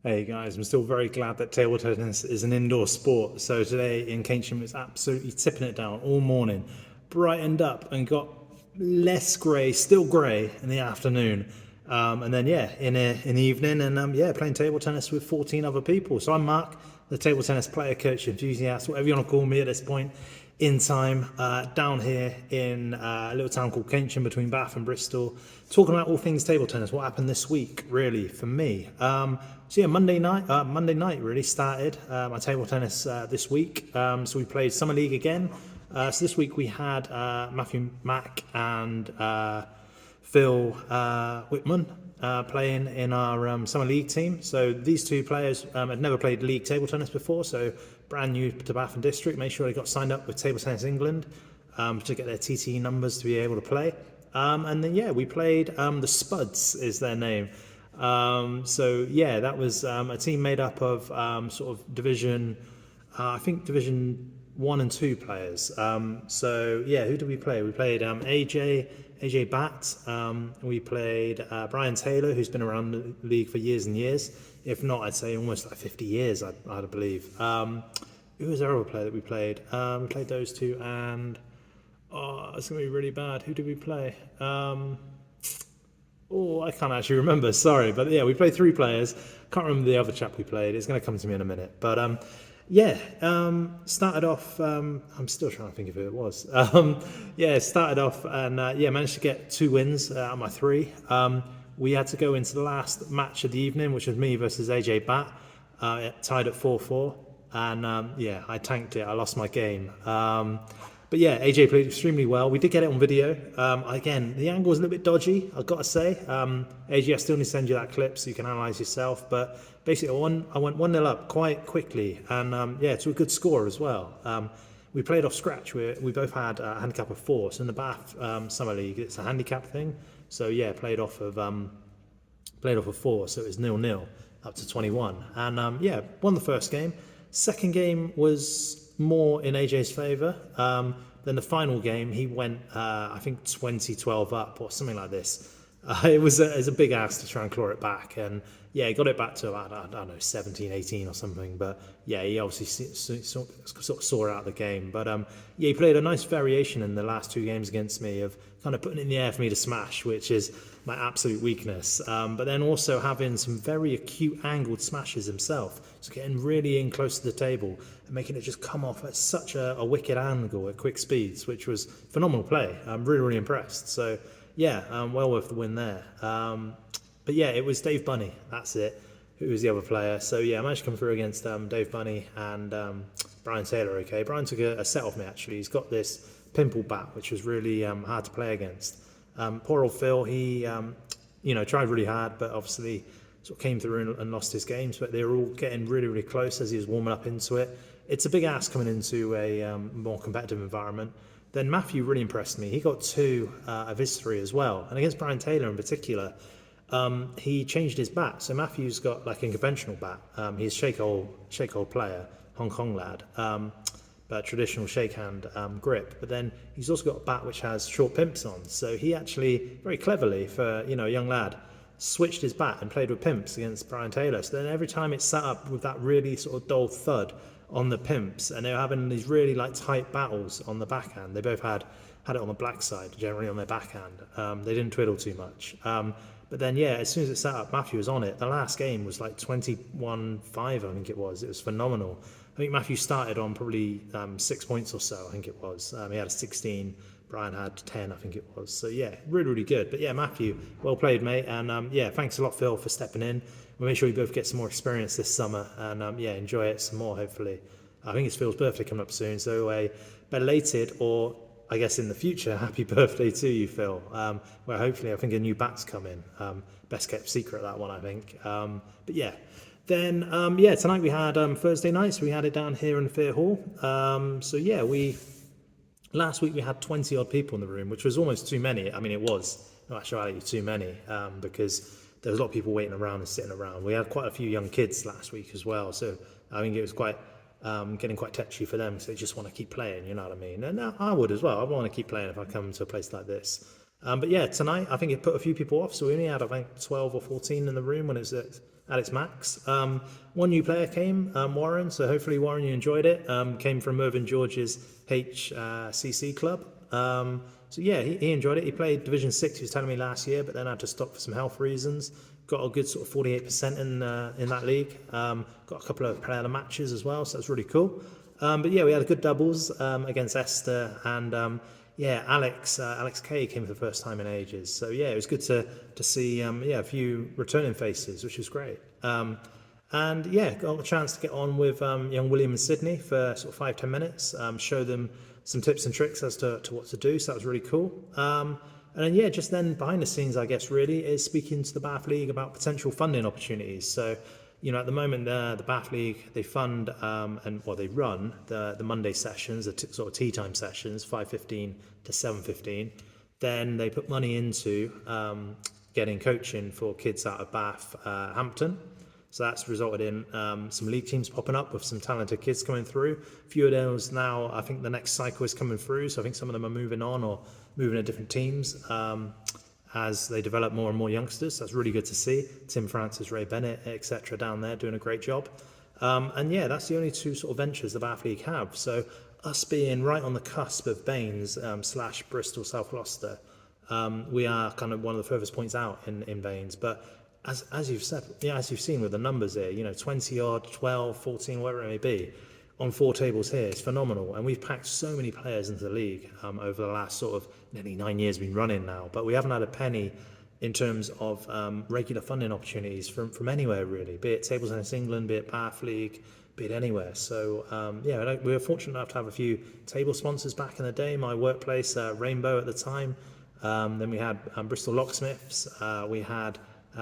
Hey guys, I'm still very glad that table tennis is an indoor sport. So today in Keynsham, it's absolutely tipping it down all morning, brightened up and got less grey, still grey in the afternoon. And then yeah, in the evening, and yeah, playing table tennis with 14 other people. So I'm Mark, the table tennis player, coach, enthusiast, whatever you want to call me at this point in time, down here in a little town called Keynsham between Bath and Bristol, talking about all things table tennis. What happened this week, really, for me? So yeah, Monday night really started my table tennis this week. So we played summer league again. So this week we had Matthew Mack and Phil Whitman playing in our summer league team. So these two players had never played league table tennis before, so brand new to Bath and District. Made sure they got signed up with Table Tennis England to get their TTE numbers to be able to play. And then yeah, we played the Spuds is their name. So yeah, that was a team made up of sort of I think division 1 and 2 players. So yeah, who did we play? We played AJ Batt. We played Brian Taylor, who's been around the league for years and years. If not, I'd say almost like 50 years, I'd believe. Who was our other player that we played? We played those two, and it's going to be really bad. Who did we play? Oh, I can't actually remember. Sorry, but yeah, we played 3 players. Can't remember the other chap we played. It's going to come to me in a minute. But yeah, started off. I'm still trying to think of who it was. Yeah, started off and yeah, managed to get 2 wins out of my 3. We had to go into the last match of the evening, which was me versus AJ Batt, tied at 4-4, and yeah, I tanked it. I lost my game. But yeah, AJ played extremely well. We did get it on video. Again, the angle was a little bit dodgy, I've got to say. AJ, I still need to send you that clip so you can analyse yourself. But basically, I went 1-0 up quite quickly, and yeah, to a good score as well. We played off scratch. We both had a handicap of 4. So in the Bath Summer League, it's a handicap thing. So yeah, played off of 4. So it was 0-0 up to 21. And yeah, won the first game. Second game was more in AJ's favour. Then the final game, he went, I think, 20-12 up or something like this. It was a big ask to try and claw it back. And yeah, he got it back to about, I don't know, 17, 18 or something. But yeah, he obviously sort of saw out the game. But yeah, he played a nice variation in the last 2 games against me of kind of putting it in the air for me to smash, which is my absolute weakness. But then also having some very acute angled smashes himself. So getting really in close to the table and making it just come off at such a wicked angle at quick speeds, which was phenomenal play. I'm really, really impressed. So yeah, well worth the win there. But yeah, it was Dave Bunny. That's it. Who was the other player? So yeah, I managed to come through against Dave Bunny and Brian Taylor. Okay, Brian took a set off me actually. He's got this pimple bat, which was really hard to play against. Poor old Phil, he tried really hard, but obviously sort of came through and lost his games. But they were all getting really, really close as he was warming up into it. It's a big ask coming into a more competitive environment. Then Matthew really impressed me. He got 2 of his 3 as well, and against Brian Taylor in particular. He changed his bat. So Matthew's got like a conventional bat. He's a shake-hold player, Hong Kong lad, but traditional shake hand grip. But then he's also got a bat which has short pimps on. So he actually, very cleverly for a young lad, switched his bat and played with pimps against Brian Taylor. So then every time it sat up with that really sort of dull thud on the pimps, and they were having these really like tight battles on the backhand. They both had it on the black side, generally on their backhand. They didn't twiddle too much. But then, yeah, as soon as it sat up, Matthew was on it. The last game was like 21-5, I think it was. It was phenomenal. I think Matthew started on probably 6 points or so, I think it was. He had a 16. Brian had 10, I think it was. So, yeah, really, really good. But, yeah, Matthew, well played, mate. And, yeah, thanks a lot, Phil, for stepping in. We'll make sure we both get some more experience this summer and, yeah, enjoy it some more, hopefully. I think it's Phil's birthday coming up soon. So, a belated or I guess in the future, happy birthday to you, Phil. Where hopefully I think a new bat's coming. Best kept secret, that one, I think. But yeah. Then, yeah, tonight we had Thursday night, so we had it down here in the Fair Hall. So yeah, last week we had 20 odd people in the room, which was almost too many. I mean, it was in actuality too many because there was a lot of people waiting around and sitting around. We had quite a few young kids last week as well, so I think it was quite getting quite touchy for them, so they just want to keep playing, you know what I mean? And I would as well. I want to keep playing if I come to a place like this. But yeah, tonight I think it put a few people off, so we only had I think 12 or 14 in the room when it was at Alex Max. One new player came, Warren, so hopefully, Warren, you enjoyed it. Came from Mervyn George's HCC club. So yeah, he enjoyed it. He played Division 6, he was telling me last year, but then had to stop for some health reasons. Got a good sort of 48% in that league. Got a couple of player matches as well, so that's really cool. But yeah, we had good doubles against Esther and yeah, Alex K came for the first time in ages. So yeah, it was good to see yeah, a few returning faces, which was great. And yeah, got a chance to get on with young William and Sydney for sort of 5-10 minutes, show them some tips and tricks as to what to do. So that was really cool. And then yeah, just then behind the scenes, I guess really is speaking to the Bath League about potential funding opportunities. So at the moment, the Bath League, they fund they run the Monday sessions, the sort of tea time sessions, 5:15 to 7:15. Then they put money into getting coaching for kids out of Bath, Hampton. So that's resulted in some league teams popping up with some talented kids coming through. A few of those now, I think the next cycle is coming through. So I think some of them are moving on or moving to different teams as they develop more and more youngsters. So that's really good to see. Tim Francis, Ray Bennett, etc. down there doing a great job. And yeah, that's the only two sort of ventures the Bath League have. So us being right on the cusp of Baines / Bristol, South Gloucester, we are kind of one of the furthest points out in Baines. But as you've said, yeah, as you've seen with the numbers here, 20 odd, 12, 14, whatever it may be, on 4 tables here, it's phenomenal. And we've packed so many players into the league over the last sort of nearly 9 years we've been running now. But we haven't had a penny in terms of regular funding opportunities from anywhere really, be it Table Tennis England, be it Bath League, be it anywhere. So yeah, we were fortunate enough to have a few table sponsors back in the day. My workplace, Rainbow at the time. Then we had Bristol Locksmiths. We had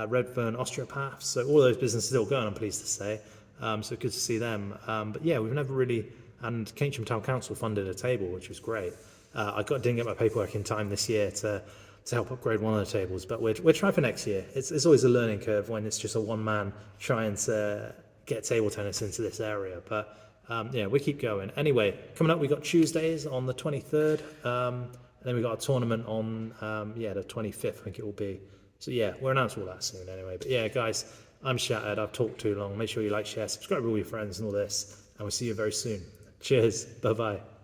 Redfern Osteopaths. So all those businesses still going, I'm pleased to say. So good to see them. But yeah, we've never really, and Keynsham Town Council funded a table, which was great. Didn't get my paperwork in time this year to help upgrade one of the tables, but we're trying for next year. It's always a learning curve when it's just a one man trying to get table tennis into this area. But yeah, we keep going. Anyway, coming up, we got Tuesdays on the 23rd, and then we got a tournament on the 25th, I think it will be. So yeah, we'll announce all that soon anyway. But yeah, guys, I'm shattered. I've talked too long. Make sure you like, share, subscribe with all your friends and all this, and we'll see you very soon. Cheers. Bye-bye.